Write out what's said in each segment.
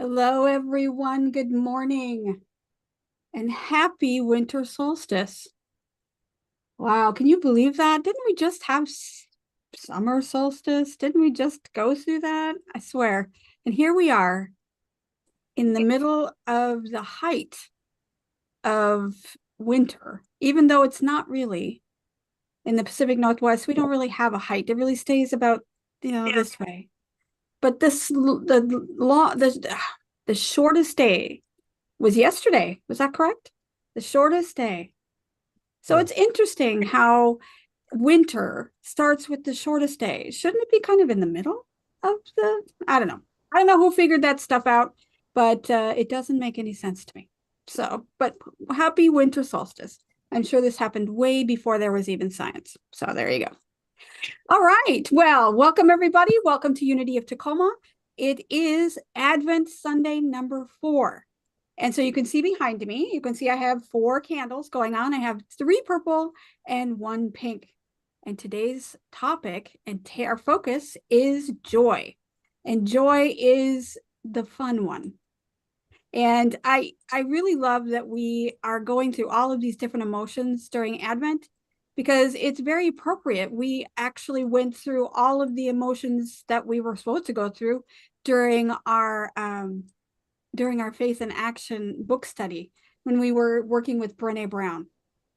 Hello, everyone. Good morning and happy winter solstice. Wow, can you believe that? Didn't we just have summer solstice? Didn't we just go through that? I swear. And here we are in the middle of the height of winter, even though it's not really in the Pacific Northwest. We don't really have a height. It really stays about, this way. But the shortest day was yesterday. Was that correct? The shortest day. So it's interesting how winter starts with the shortest day. Shouldn't it be kind of in the middle of I don't know. I don't know who figured that stuff out, but it doesn't make any sense to me. So, but happy winter solstice. I'm sure this happened way before there was even science. So there you go. All right. Well, welcome everybody. Welcome to Unity of Tacoma. It is Advent Sunday number 4. And so you can see behind me, you can see I have 4 candles going on. I have 3 purple and 1 pink. And today's topic and our focus is joy. And joy is the fun one. And I really love that we are going through all of these different emotions during Advent because it's very appropriate. We actually went through all of the emotions that we were supposed to go through during our Faith in Action book study when we were working with Brené Brown.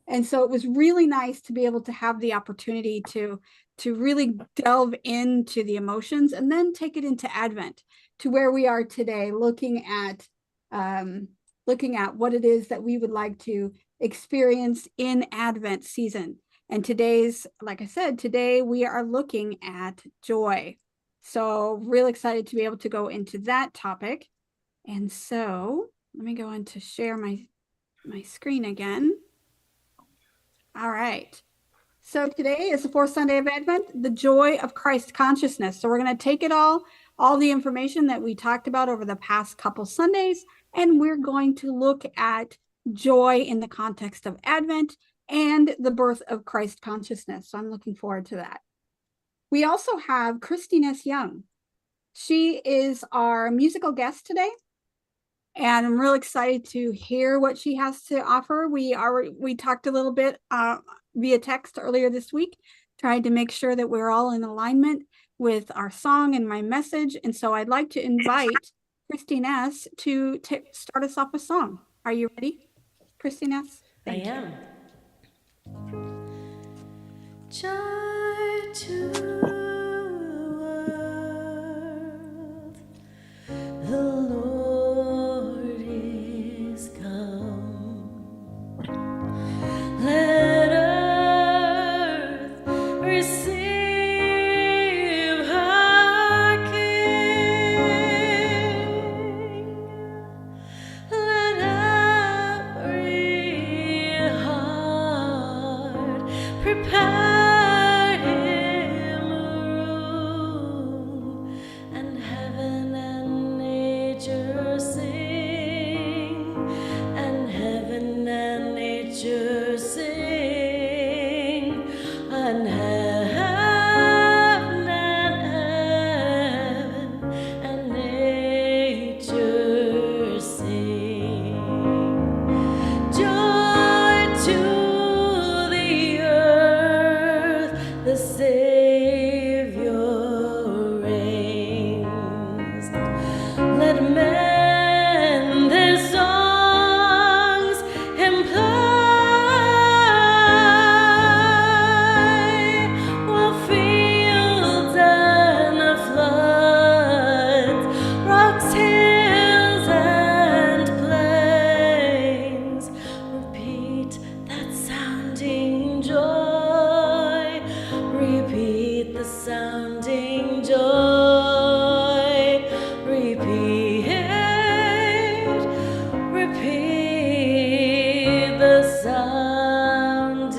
And so it was really nice to be able to have the opportunity to really delve into the emotions and then take it into Advent to where we are today, looking at what it is that we would like to experience in Advent season. And like I said, today we are looking at joy. So really excited to be able to go into that topic. And so let me go into share my screen again. All right. So today is the 4th Sunday of Advent, the joy of Christ consciousness. So we're going to take it all the information that we talked about over the past couple Sundays, and we're going to look at joy in the context of Advent and the birth of Christ consciousness. So I'm looking forward to that. We also have Christine S. Young. She is our musical guest today. And I'm really excited to hear what she has to offer. We talked a little bit via text earlier this week, trying to make sure that we're all in alignment with our song and my message. And so I'd like to invite Christine S. to start us off with song. Are you ready, Christine S.? Thank you. Joy to the world, the Lord is come. Let earth receive her King. Let every heart prepare him room, and heaven and nature sing, and heaven and nature sing, and heaven and nature sing. Joy to the earth, the Savior reigns. Let men their songs employ, while fields and floods, rocks, hills, and plains repeat that sounding joy. Repeat the sounding joy. Repeat the sounding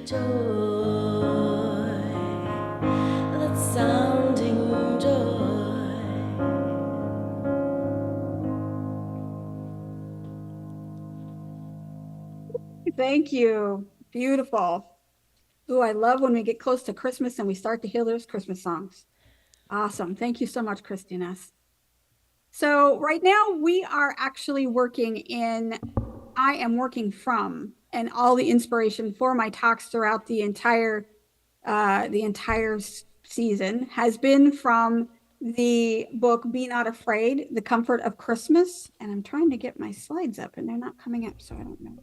joy. That sounding joy. Thank you. Beautiful. Ooh, I love when we get close to Christmas and we start to hear those Christmas songs. Awesome. Thank you so much, Christine S. So right now we are actually I am working from, and all the inspiration for my talks throughout the entire season has been from the book Be Not Afraid, The Comfort of Christmas. And I'm trying to get my slides up and they're not coming up, so I don't know.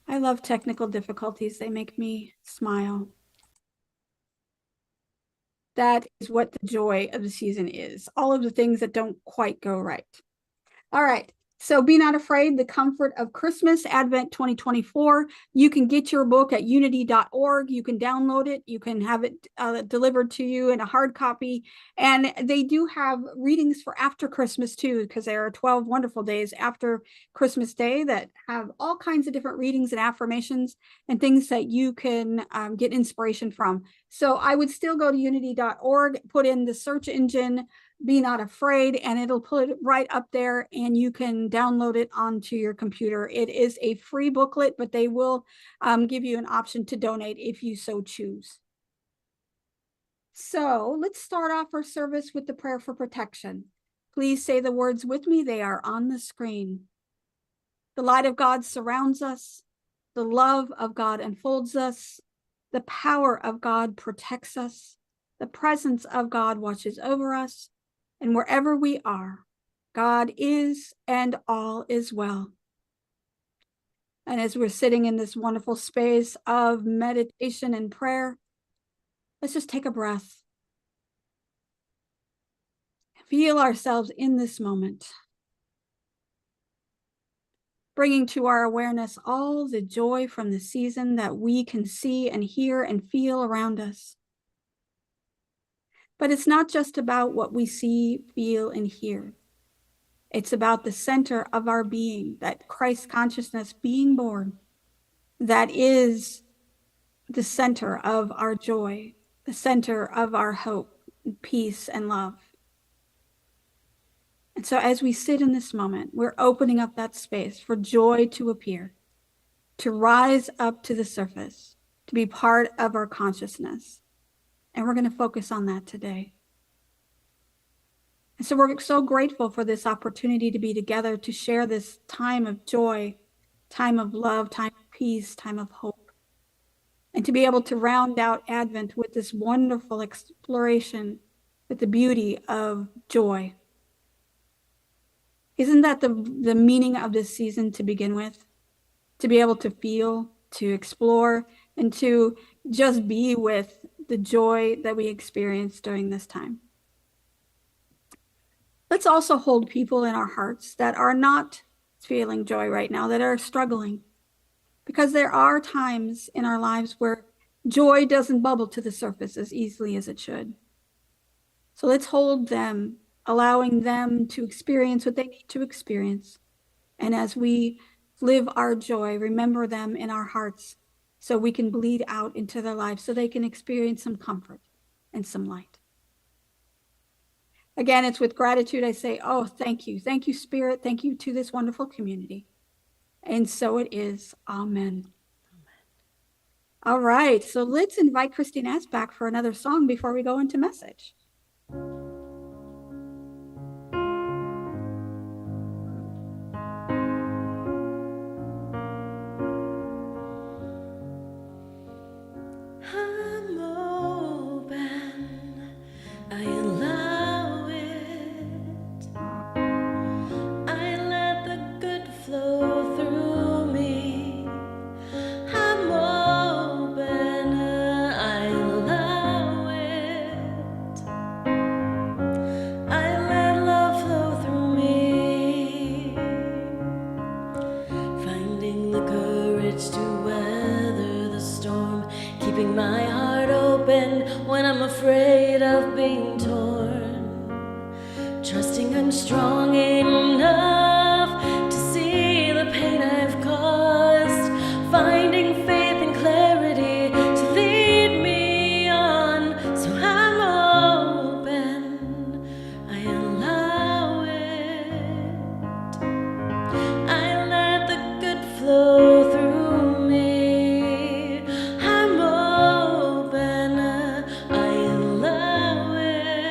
I love technical difficulties. They make me smile. That is what the joy of the season is. All of the things that don't quite go right. All right. So Be Not Afraid, The Comfort of Christmas, Advent 2024. You can get your book at unity.org. You can download it. You can have it delivered to you in a hard copy. And they do have readings for after Christmas too, because there are 12 wonderful days after Christmas Day that have all kinds of different readings and affirmations and things that you can get inspiration from. So I would still go to unity.org, put in the search engine Be Not Afraid, and it'll put it right up there and you can download it onto your computer. It is a free booklet, but they will give you an option to donate if you so choose. So let's start off our service with the prayer for protection. Please say the words with me. They are on the screen. The light of God surrounds us. The love of God enfolds us. The power of God protects us. The presence of God watches over us. And wherever we are, God is and all is well. And as we're sitting in this wonderful space of meditation and prayer, let's just take a breath. Feel ourselves in this moment, bringing to our awareness all the joy from the season that we can see and hear and feel around us. But it's not just about what we see, feel, and hear. It's about the center of our being, that Christ consciousness being born, that is the center of our joy, the center of our hope, peace, and love. And so as we sit in this moment, we're opening up that space for joy to appear, to rise up to the surface, to be part of our consciousness. And we're going to focus on that today. And so we're so grateful for this opportunity to be together, to share this time of joy, time of love, time of peace, time of hope, and to be able to round out Advent with this wonderful exploration with the beauty of joy. Isn't that the meaning of this season to begin with? To be able to feel, to explore, and to just be with the joy that we experience during this time. Let's also hold people in our hearts that are not feeling joy right now, that are struggling. Because there are times in our lives where joy doesn't bubble to the surface as easily as it should. So let's hold them, allowing them to experience what they need to experience. And as we live our joy, remember them in our hearts so we can bleed out into their lives so they can experience some comfort and some light. Again, it's with gratitude I say, oh, thank you. Thank you, Spirit. Thank you to this wonderful community. And so it is. Amen. All right. So let's invite Christine S. back for another song before we go into message. I'm open, I allow it. I let the good flow through me. I'm open, I allow it. I let love flow through me. Finding the courage to weather the storm, keeping my heart open when I'm afraid of being torn. Trusting I'm strong enough to see the pain I've caused. Finding faith and clarity to lead me on. So I'm open, I allow it. I let the good flow through me. I'm open, I allow it.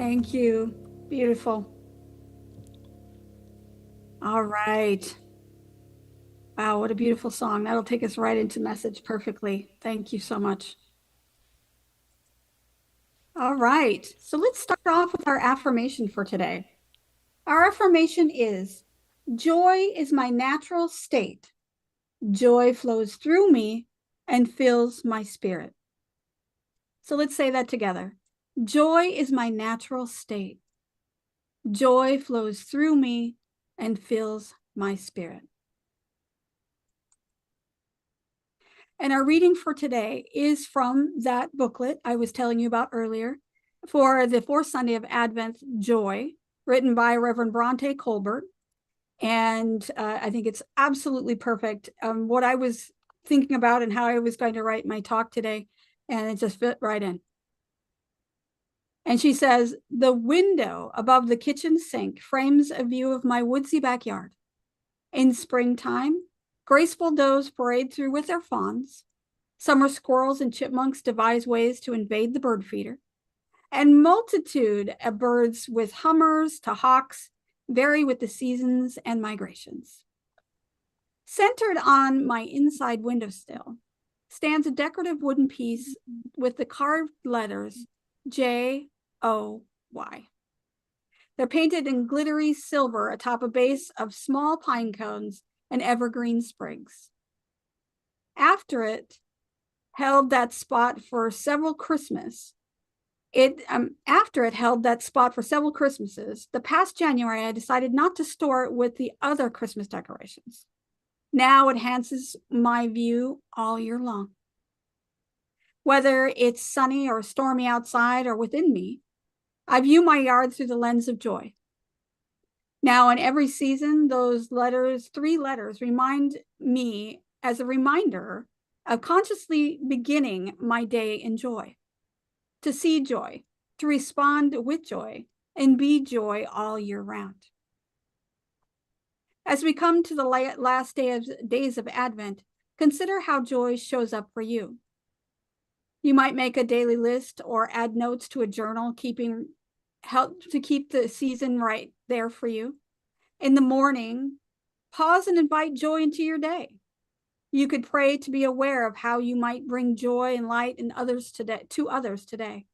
Thank you. Beautiful. All right. Wow, what a beautiful song. That'll take us right into message perfectly. Thank you so much. All right. So let's start off with our affirmation for today. Our affirmation is joy is my natural state. Joy flows through me and fills my spirit. So let's say that together. Joy is my natural state. Joy flows through me and fills my spirit. And our reading for today is from that booklet I was telling you about earlier for the fourth Sunday of Advent, Joy, written by Reverend Bronte Colbert. And I think it's absolutely perfect. What I was thinking about and how I was going to write my talk today, and it just fit right in. And she says, the window above the kitchen sink frames a view of my woodsy backyard. In springtime, graceful does parade through with their fawns. Summer squirrels and chipmunks devise ways to invade the bird feeder. And multitude of birds with hummers to hawks vary with the seasons and migrations. Centered on my inside windowsill stands a decorative wooden piece with the carved letters J-O-Y. They're painted in glittery silver atop a base of small pine cones and evergreen sprigs. After it held that spot for several Christmases, the past January, I decided not to store it with the other Christmas decorations. Now it enhances my view all year long. Whether it's sunny or stormy outside or within me, I view my yard through the lens of joy. Now, in every season, those letters, 3 letters, remind me as a reminder of consciously beginning my day in joy, to see joy, to respond with joy, and be joy all year round. As we come to the last days of Advent, consider how joy shows up for you. You might make a daily list or add notes to a journal, help to keep the season right there for you. In the morning, pause and invite joy into your day. You could pray to be aware of how you might bring joy and light to others today.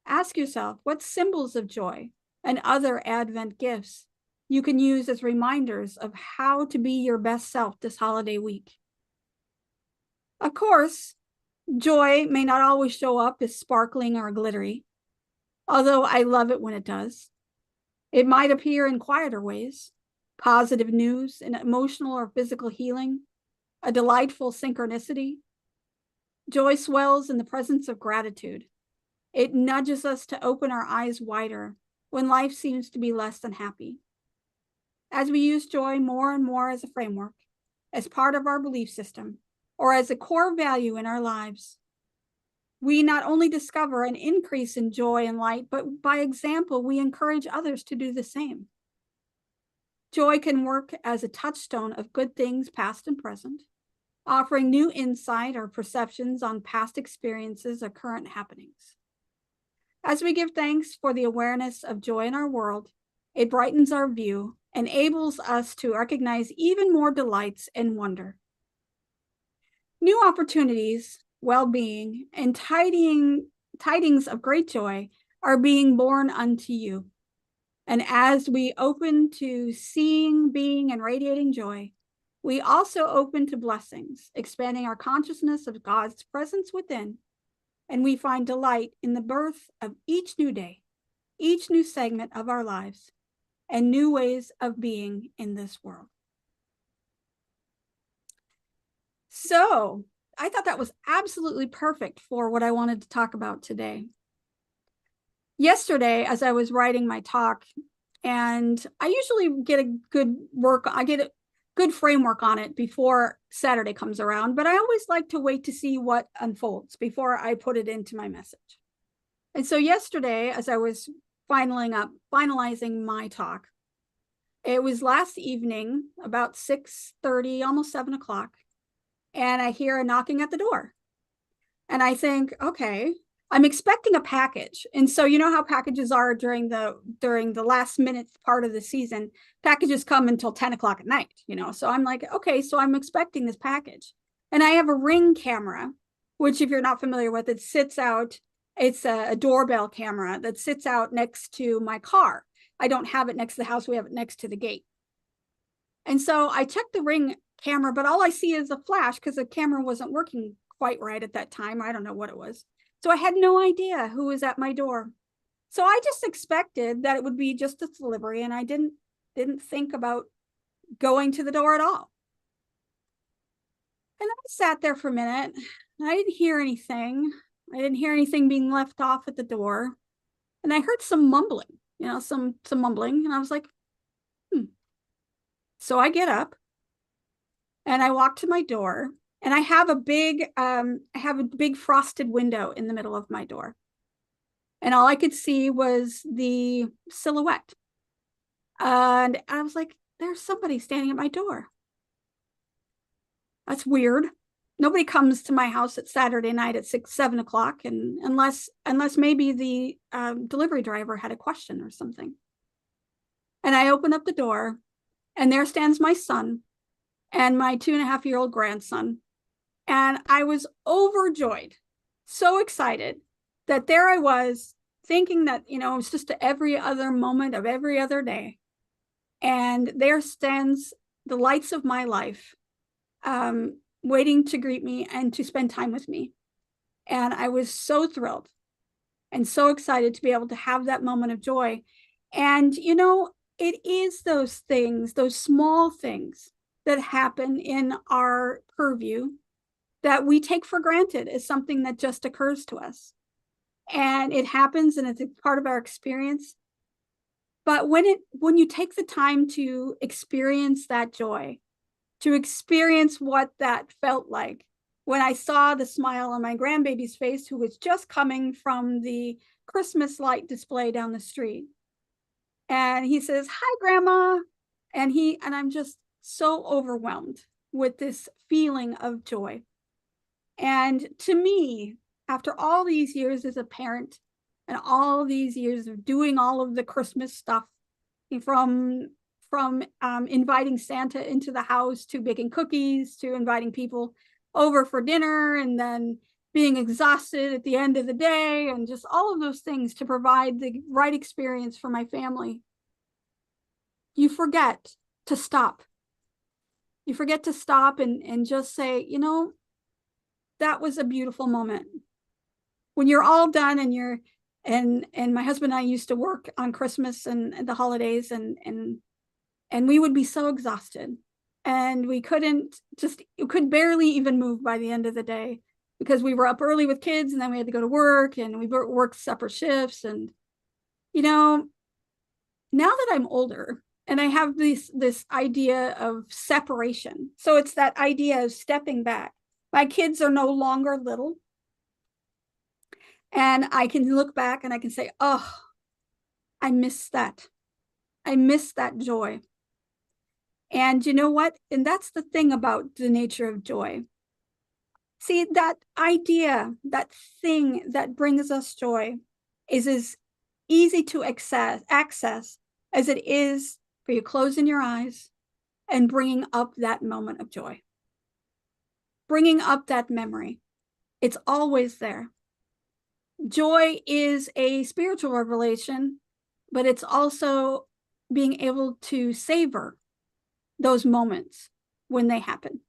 Ask yourself what symbols of joy and other Advent gifts you can use as reminders of how to be your best self this holiday week. Of course, joy may not always show up as sparkling or glittery, although I love it when it does. It might appear in quieter ways, positive news, an emotional or physical healing, a delightful synchronicity. Joy swells in the presence of gratitude. It nudges us to open our eyes wider when life seems to be less than happy. As we use joy more and more as a framework, as part of our belief system, or as a core value in our lives, we not only discover an increase in joy and light, but by example, we encourage others to do the same. Joy can work as a touchstone of good things past and present, offering new insight or perceptions on past experiences or current happenings. As we give thanks for the awareness of joy in our world, it brightens our view, enables us to recognize even more delights and wonder. New opportunities, well-being, and tidings of great joy are being born unto you. And as we open to seeing, being, and radiating joy, we also open to blessings, expanding our consciousness of God's presence within, and we find delight in the birth of each new day, each new segment of our lives, and new ways of being in this world. So I thought that was absolutely perfect for what I wanted to talk about today. Yesterday, as I was writing my talk, and I usually get a good framework on it before Saturday comes around, but I always like to wait to see what unfolds before I put it into my message. And so yesterday, as I was finalizing my talk, it was last evening, about 6:30, almost 7 o'clock, and I hear a knocking at the door. And I think, okay, I'm expecting a package. And so you know how packages are during the last minute part of the season. Packages come until 10 o'clock at night, So I'm like, okay, so I'm expecting this package. And I have a Ring camera, which if you're not familiar with, it sits out, it's a doorbell camera that sits out next to my car. I don't have it next to the house, we have it next to the gate. And so I checked the Ring camera, but all I see is a flash because the camera wasn't working quite right at that time. I don't know what it was. So I had no idea who was at my door. So I just expected that it would be just a delivery, and I didn't think about going to the door at all. And I sat there for a minute. And I didn't hear anything. I didn't hear anything being left off at the door. And I heard some mumbling, some mumbling. And I was like, So I get up and I walk to my door, and I have a big frosted window in the middle of my door. And all I could see was the silhouette. And I was like, there's somebody standing at my door. That's weird. Nobody comes to my house at Saturday night at 6, 7 o'clock, and unless maybe the delivery driver had a question or something. And I open up the door, and there stands my son and my 2.5-year-old grandson. And I was overjoyed, so excited that there I was thinking that, it was just every other moment of every other day. And there stands the lights of my life, waiting to greet me and to spend time with me. And I was so thrilled and so excited to be able to have that moment of joy. And, it is those things, those small things that happen in our purview that we take for granted as something that just occurs to us. And it happens, and it's a part of our experience. But when you take the time to experience that joy, to experience what that felt like, when I saw the smile on my grandbaby's face, who was just coming from the Christmas light display down the street. And he says, "Hi, Grandma." And I'm just so overwhelmed with this feeling of joy. And to me, after all these years as a parent and all these years of doing all of the Christmas stuff, from inviting Santa into the house, to baking cookies, to inviting people over for dinner, and then being exhausted at the end of the day, and just all of those things to provide the right experience for my family, you forget to stop. You forget to stop and just say, that was a beautiful moment. When you're all done and my husband and I used to work on Christmas and the holidays, and we would be so exhausted, and we could barely even move by the end of the day, because we were up early with kids, and then we had to go to work, and we worked separate shifts. And now that I'm older and I have this idea of separation, so it's that idea of stepping back. My kids are no longer little, and I can look back and I can say, oh, I miss that. I miss that joy. And you know what? And that's the thing about the nature of joy. See, that idea, that thing that brings us joy is as easy to access as it is for you closing your eyes and bringing up that moment of joy, bringing up that memory. It's always there. Joy is a spiritual revelation, but it's also being able to savor those moments when they happen.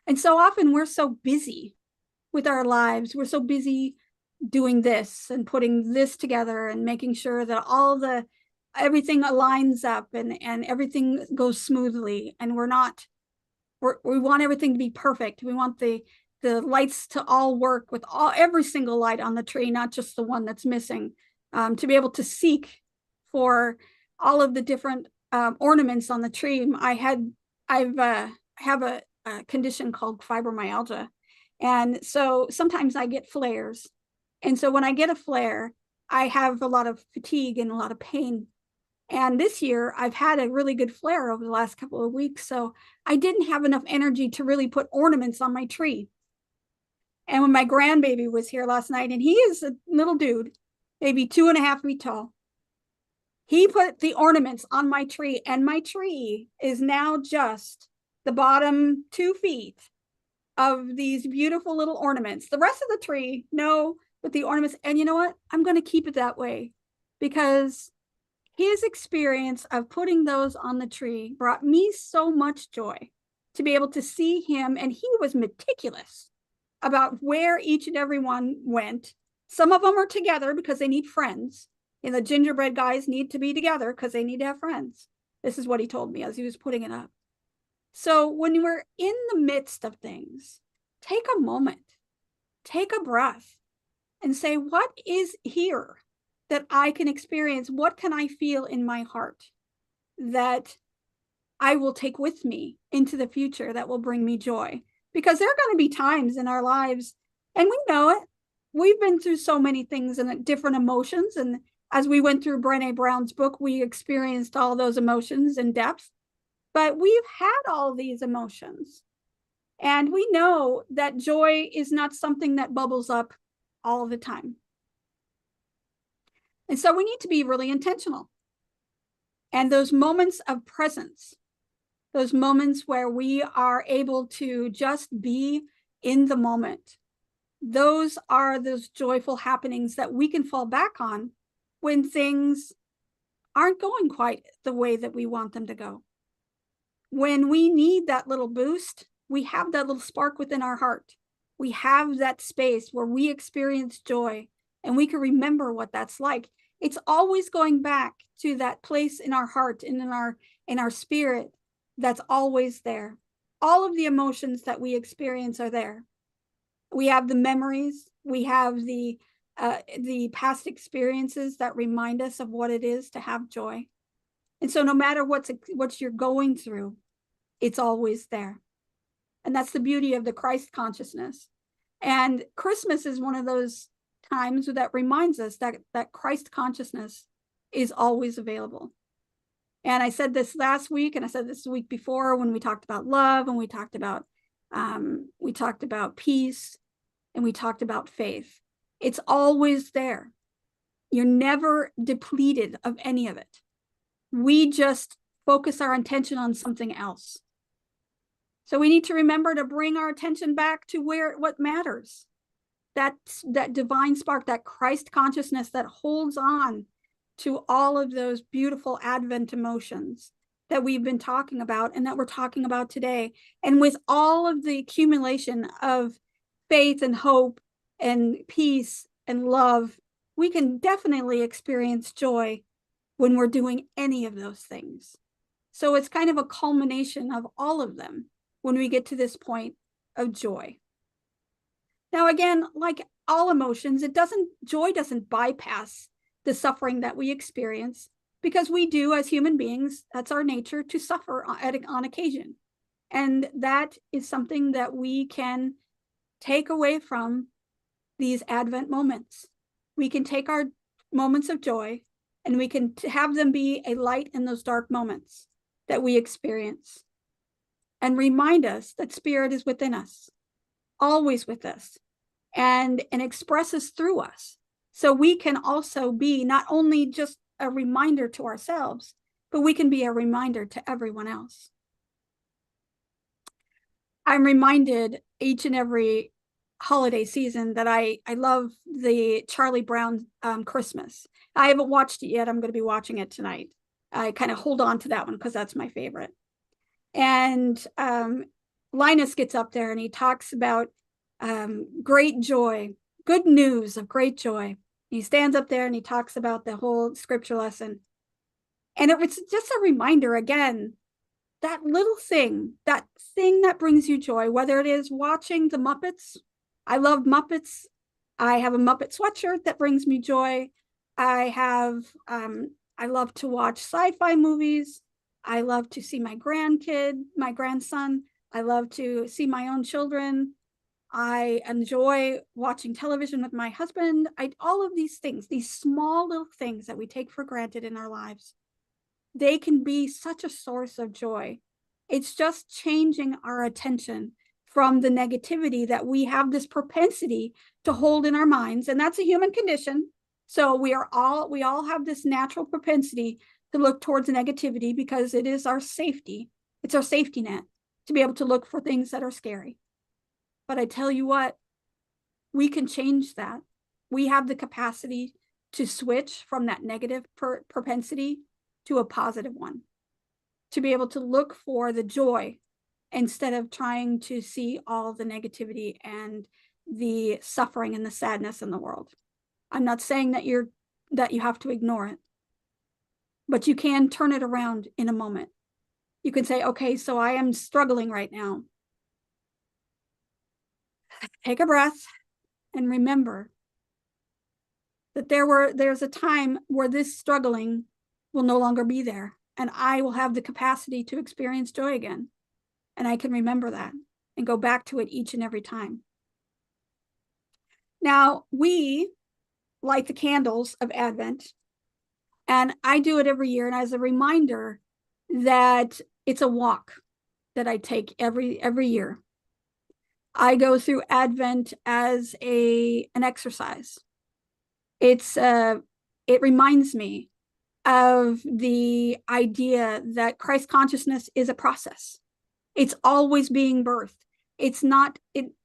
And so often we're so busy with our lives. We're so busy doing this and putting this together and making sure that everything aligns up and everything goes smoothly. And we want everything to be perfect. We want the lights to all work with every single light on the tree, not just the one that's missing, to be able to seek for all of the different ornaments on the tree. I have a condition called fibromyalgia. And so sometimes I get flares. And so when I get a flare, I have a lot of fatigue and a lot of pain. And this year I've had a really good flare over the last couple of weeks. So I didn't have enough energy to really put ornaments on my tree. And when my grandbaby was here last night, and he is a little dude, maybe 2.5 feet tall, he put the ornaments on my tree, and my tree is now just the bottom 2 feet of these beautiful little ornaments. The rest of the tree, no, with the ornaments. And you know what? I'm going to keep it that way because his experience of putting those on the tree brought me so much joy to be able to see him. And he was meticulous about where each and every one went. Some of them are together because they need friends. And the gingerbread guys need to be together because they need to have friends. This is what he told me as he was putting it up. So when we're in the midst of things, take a moment, take a breath, and say, what is here that I can experience? What can I feel in my heart that I will take with me into the future that will bring me joy? Because there are going to be times in our lives, and we know it. We've been through so many things and different emotions. And as we went through Brené Brown's book, we experienced all those emotions in depth. But we've had all these emotions. And we know that joy is not something that bubbles up all the time. And so we need to be really intentional. And those moments of presence, those moments where we are able to just be in the moment, those are those joyful happenings that we can fall back on when things aren't going quite the way that we want them to go. When we need that little boost, we have that little spark within our heart. We have that space where we experience joy and we can remember what that's like. It's always going back to that place in our heart and in our spirit that's always there. All of the emotions that we experience are there. We have the memories, we have the past experiences that remind us of what it is to have joy. And so no matter what you're going through, it's always there. And that's the beauty of the Christ consciousness. And Christmas is one of those times that reminds us that Christ consciousness is always available. And I said this last week, and I said this the week before when we talked about love, and we talked about peace, and we talked about faith. It's always there. You're never depleted of any of it. We just focus our attention on something else. So we need to remember to bring our attention back to what matters. That divine spark, that Christ consciousness that holds on to all of those beautiful Advent emotions that we've been talking about and that we're talking about today. And with all of the accumulation of faith and hope and peace and love, we can definitely experience joy when we're doing any of those things. So it's kind of a culmination of all of them when we get to this point of joy. Now, again, like all emotions, joy doesn't bypass the suffering that we experience, because we do, as human beings, that's our nature, to suffer on occasion. And that is something that we can take away from these Advent moments. We can take our moments of joy and we can have them be a light in those dark moments that we experience, and remind us that Spirit is within us, always with us, and expresses through us. So we can also be not only just a reminder to ourselves, but we can be a reminder to everyone else. I'm reminded each and every holiday season that I love the Charlie Brown Christmas. I haven't watched it yet. I'm going to be watching it tonight. I kind of hold on to that one because that's my favorite. And Linus gets up there and he talks about great joy, good news of great joy. He stands up there and he talks about the whole scripture lesson. And it was just a reminder again, that little thing, that thing that brings you joy, whether it is watching the Muppets. I love Muppets. I have a Muppet sweatshirt that brings me joy. I love to watch sci-fi movies. I love to see my grandson. I love to see my own children. I enjoy watching television with my husband. All of these things, these small little things that we take for granted in our lives, they can be such a source of joy. It's just changing our attention from the negativity that we have this propensity to hold in our minds. And that's a human condition. So we all have this natural propensity to look towards negativity because it is our safety. It's our safety net to be able to look for things that are scary. But I tell you what, we can change that. We have the capacity to switch from that negative propensity to a positive one, to be able to look for the joy instead of trying to see all the negativity and the suffering and the sadness in the world. I'm not saying that you have to ignore it, but you can turn it around in a moment. You can say, okay, so I am struggling right now. Take a breath and remember that there's a time where this struggling will no longer be there, and I will have the capacity to experience joy again. And I can remember that and go back to it each and every time. Now, we light the candles of Advent, and I do it every year. And as a reminder that it's a walk that I take every year. I go through Advent as an exercise. It reminds me of the idea that Christ consciousness is a process. It's always being birthed. It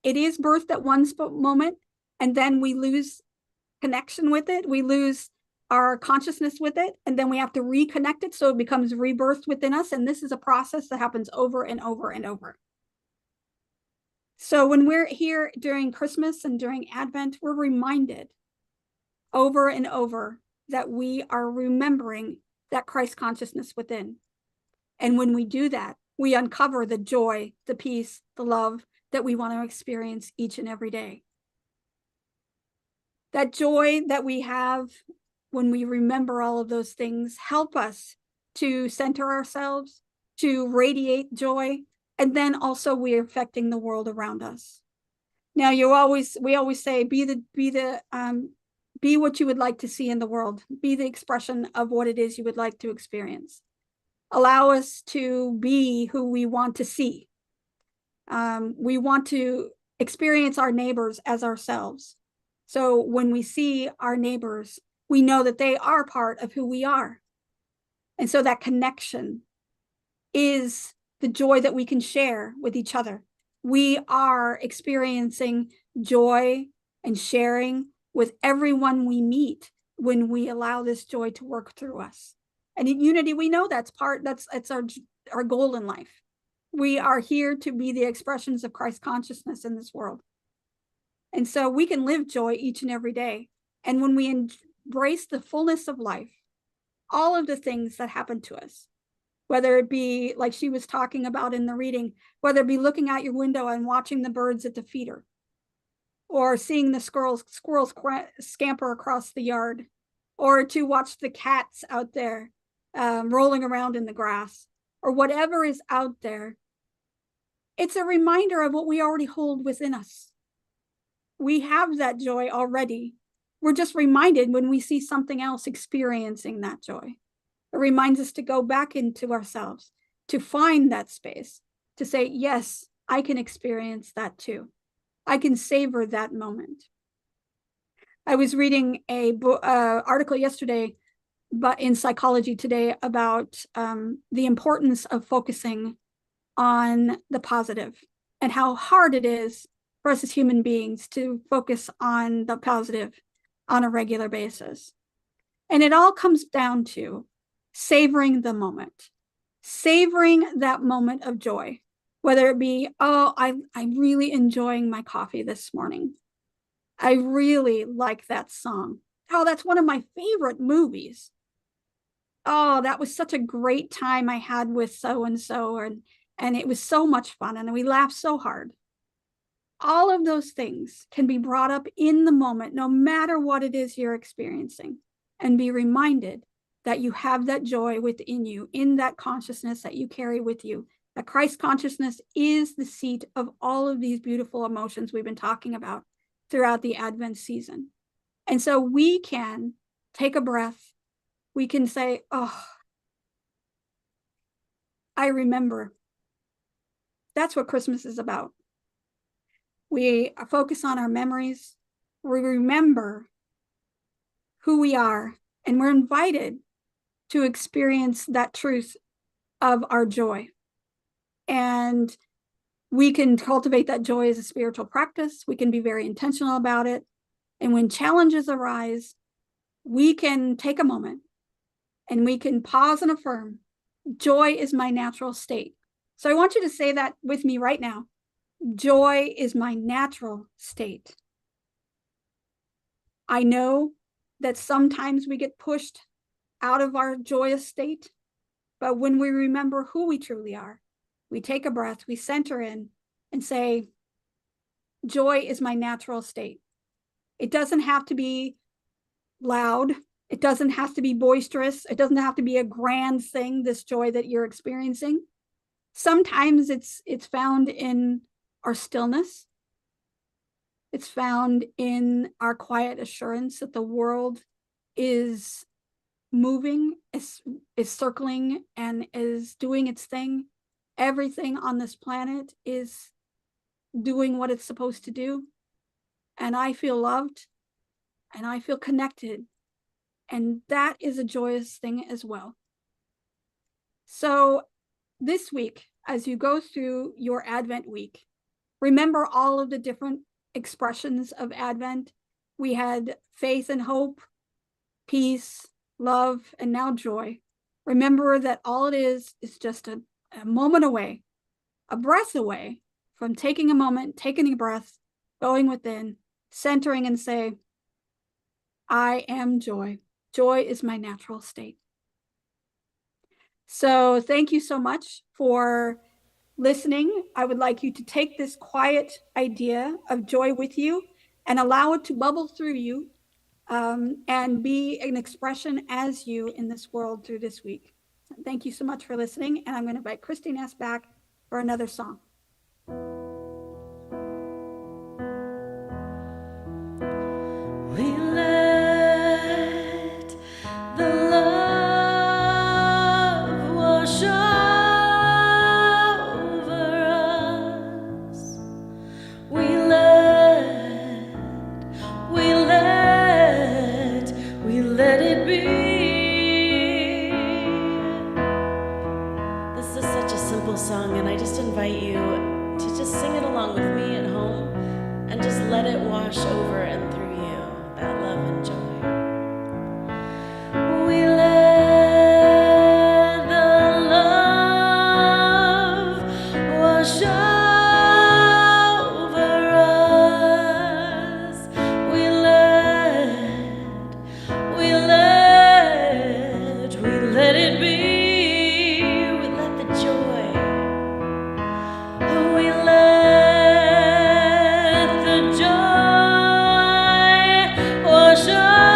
is birthed at one moment, and then we lose connection with it. We lose our consciousness with it, and then we have to reconnect it so it becomes rebirthed within us. And this is a process that happens over and over and over. So when we're here during Christmas and during Advent, we're reminded over and over that we are remembering that Christ consciousness within. And when we do that, we uncover the joy, the peace, the love that we want to experience each and every day. That joy that we have when we remember all of those things help us to center ourselves, to radiate joy, and then also we're affecting the world around us. Now, we always say, be what you would like to see in the world. Be the expression of what it is you would like to experience. Allow us to be who we want to see. We want to experience our neighbors as ourselves. So when we see our neighbors, we know that they are part of who we are. And so that connection is the joy that we can share with each other. We are experiencing joy and sharing with everyone we meet when we allow this joy to work through us. And in unity, we know that's our goal in life. We are here to be the expressions of Christ consciousness in this world. And so we can live joy each and every day. And when we embrace the fullness of life, all of the things that happen to us, whether it be like she was talking about in the reading, whether it be looking out your window and watching the birds at the feeder, or seeing the squirrels scamper across the yard, or to watch the cats out there rolling around in the grass, or whatever is out there, it's a reminder of what we already hold within us. We have that joy already. We're just reminded when we see something else experiencing that joy. It reminds us to go back into ourselves, to find that space, to say, yes, I can experience that too. I can savor that moment. I was reading a article yesterday, but in Psychology Today, about the importance of focusing on the positive and how hard it is for us as human beings to focus on the positive on a regular basis. And it all comes down to savoring the moment, savoring that moment of joy, whether it be, I'm really enjoying my coffee this morning. I really like that song. Oh, that's one of my favorite movies. Oh, that was such a great time I had with so-and-so, and it was so much fun, and we laughed so hard. All of those things can be brought up in the moment, no matter what it is you're experiencing, and be reminded that you have that joy within you, in that consciousness that you carry with you, that Christ consciousness is the seat of all of these beautiful emotions we've been talking about throughout the Advent season. And so we can take a breath. We can say, oh, I remember. That's what Christmas is about. We focus on our memories. We remember who we are, and we're invited to experience that truth of our joy. And we can cultivate that joy as a spiritual practice. We can be very intentional about it. And when challenges arise, we can take a moment and we can pause and affirm, joy is my natural state. So I want you to say that with me right now. Joy is my natural state. I know that sometimes we get pushed out of our joyous state, but when we remember who we truly are, we take a breath, we center in and say, joy is my natural state. It doesn't have to be loud. It doesn't have to be boisterous. It doesn't have to be a grand thing, this joy that you're experiencing. Sometimes it's found in our stillness. It's found in our quiet assurance that the world is moving, is circling, and is doing its thing. Everything on this planet is doing what it's supposed to do. And I feel loved and I feel connected. And that is a joyous thing as well. So this week, as you go through your Advent week, remember all of the different expressions of Advent. We had faith and hope, peace, love, and now joy. Remember that all it is just a moment away, a breath away from taking a moment, taking a breath, going within, centering and say, I am joy. Joy is my natural state. So thank you so much for listening. I would like you to take this quiet idea of joy with you and allow it to bubble through you and be an expression as you in this world through this week. Thank you so much for listening. And I'm going to invite Christy Ness back for another song. We let the love wash over us. We let it be. This is such a simple song, and I just invite you to just sing it along with me at home and just let it wash over and through you, that love and joy. We let the love wash over us. We let it be. We let the joy. We let the joy wash over.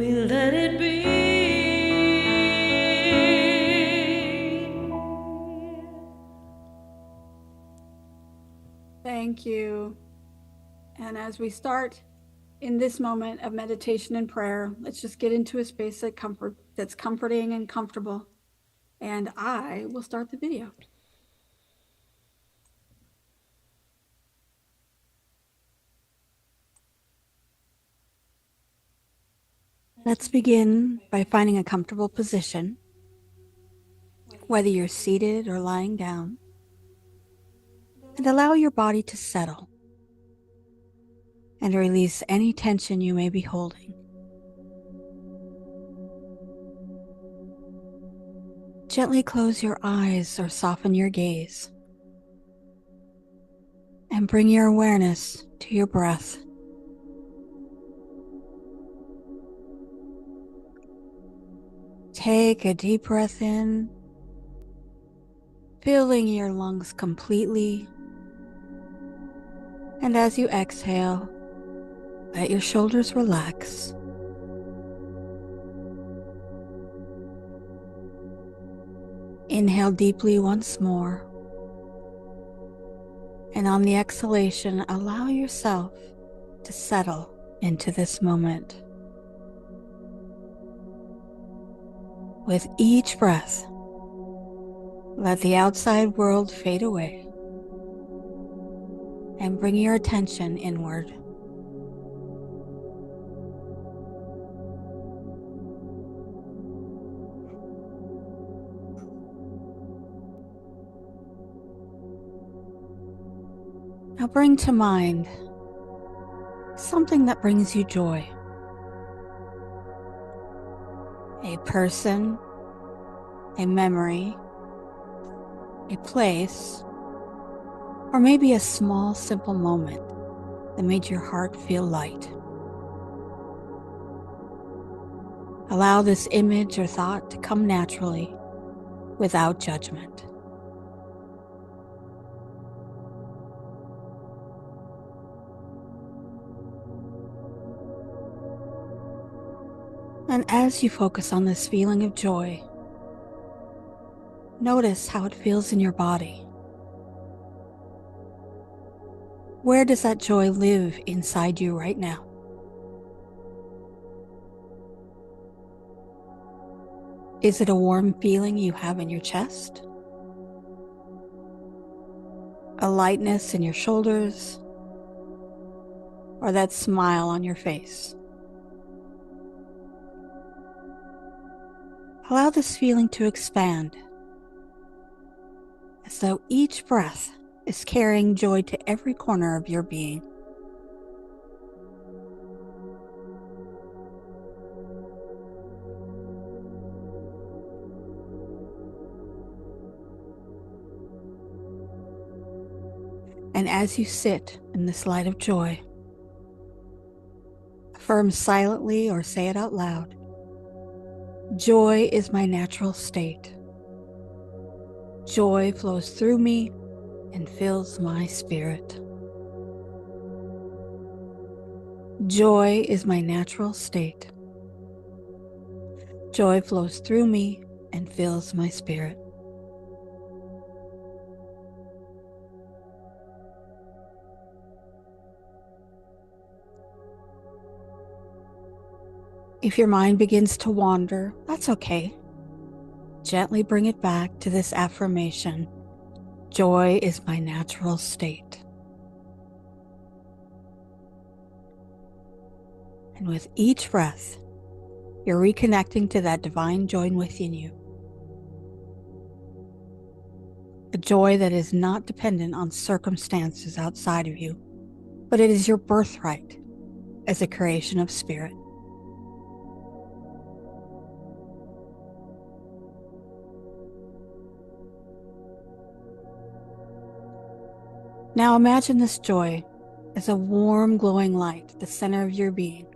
we let it be. Thank you. And as we start in this moment of meditation and prayer, let's just get into a space of comfort that's comforting and comfortable. And I will start the video. Let's begin by finding a comfortable position, whether you're seated or lying down, and allow your body to settle and release any tension you may be holding. Gently close your eyes or soften your gaze, and bring your awareness to your breath. Take a deep breath in, filling your lungs completely. And as you exhale, let your shoulders relax. Inhale deeply once more. And on the exhalation, allow yourself to settle into this moment. With each breath, let the outside world fade away and bring your attention inward. Now bring to mind something that brings you joy. A person, a memory, a place, or maybe a small, simple moment that made your heart feel light. Allow this image or thought to come naturally, without judgment. And as you focus on this feeling of joy, notice how it feels in your body. Where does that joy live inside you right now? Is it a warm feeling you have in your chest? A lightness in your shoulders? Or that smile on your face? Allow this feeling to expand, as though each breath is carrying joy to every corner of your being. And as you sit in this light of joy, affirm silently or say it out loud, joy is my natural state. Joy flows through me and fills my spirit. Joy is my natural state. Joy flows through me and fills my spirit. If your mind begins to wander, that's okay. Gently bring it back to this affirmation. Joy is my natural state. And with each breath, you're reconnecting to that divine joy within you. A joy that is not dependent on circumstances outside of you, but it is your birthright as a creation of spirit. Now imagine this joy as a warm, glowing light at the center of your being.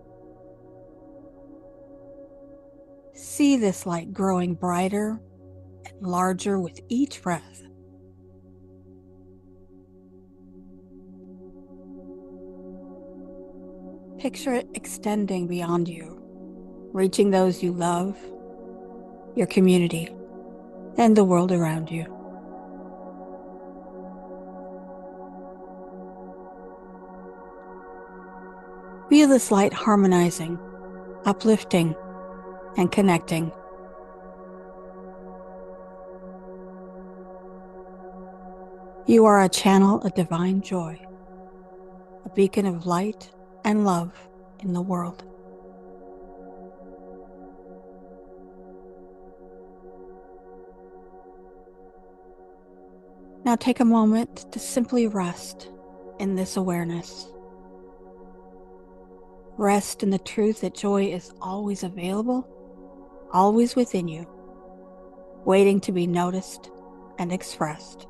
See this light growing brighter and larger with each breath. Picture it extending beyond you, reaching those you love, your community, and the world around you. Feel this light harmonizing, uplifting, and connecting. You are a channel of divine joy, a beacon of light and love in the world. Now take a moment to simply rest in this awareness. Rest in the truth that joy is always available, always within you, waiting to be noticed and expressed.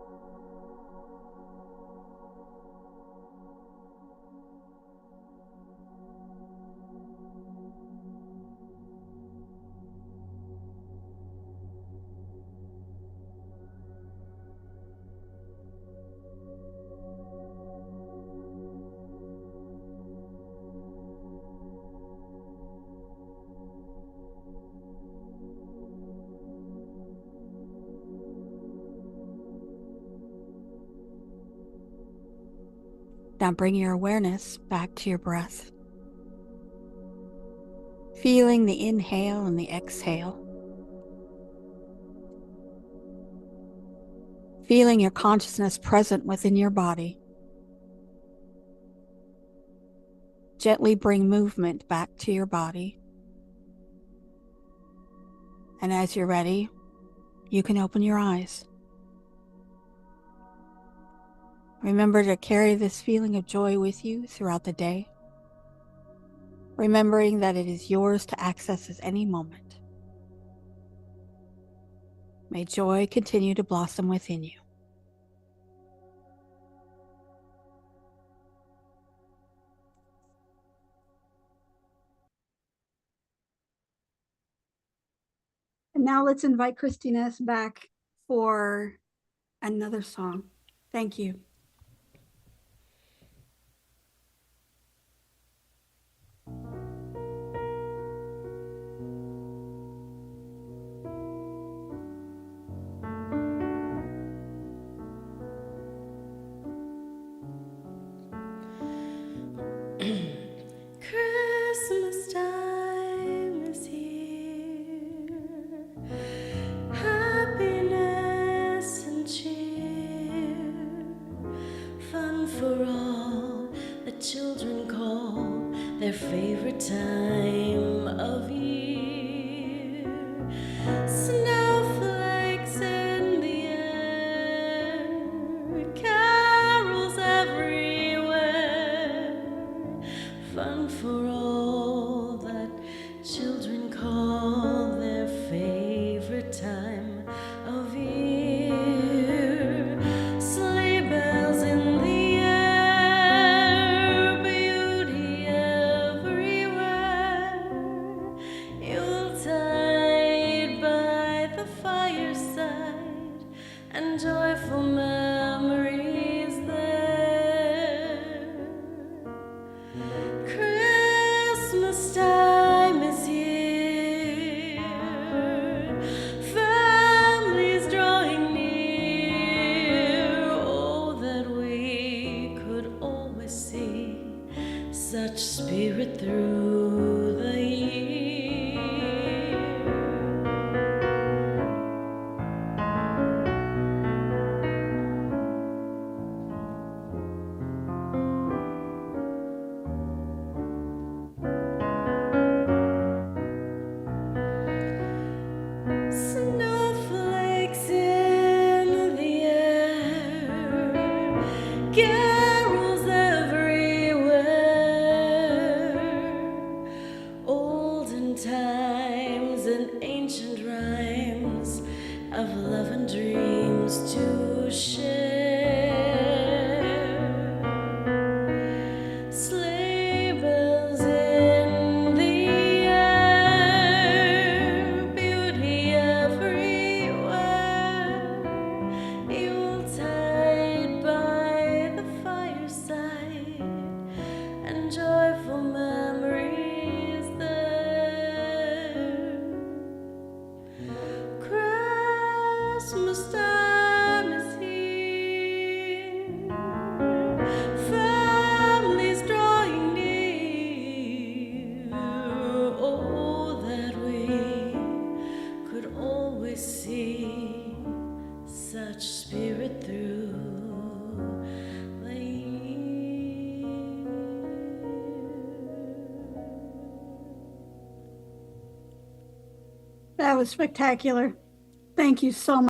Now bring your awareness back to your breath. Feeling the inhale and the exhale. Feeling your consciousness present within your body. Gently bring movement back to your body. And as you're ready, you can open your eyes. Remember to carry this feeling of joy with you throughout the day, remembering that it is yours to access at any moment. May joy continue to blossom within you. And now let's invite Christina back for another song. Thank you. Christmas time is here, happiness and cheer, fun for all the children call their favorite time of year. Snowflakes in the air, carols everywhere, fun for all that children call their favorite time of year. Sleigh bells in the air, beauty everywhere, Yuletide by the fireside, and joyful memories there. Christmas time is here, families drawing near. Oh, that we could always see such spirit through the year. Snowflakes in the air, carols everywhere, olden times and ancient rhymes of love and dreams to share. Sleigh bells in the air, beauty everywhere, Yuletide by the fireside, and joyful memories there. That was spectacular. Thank you so much.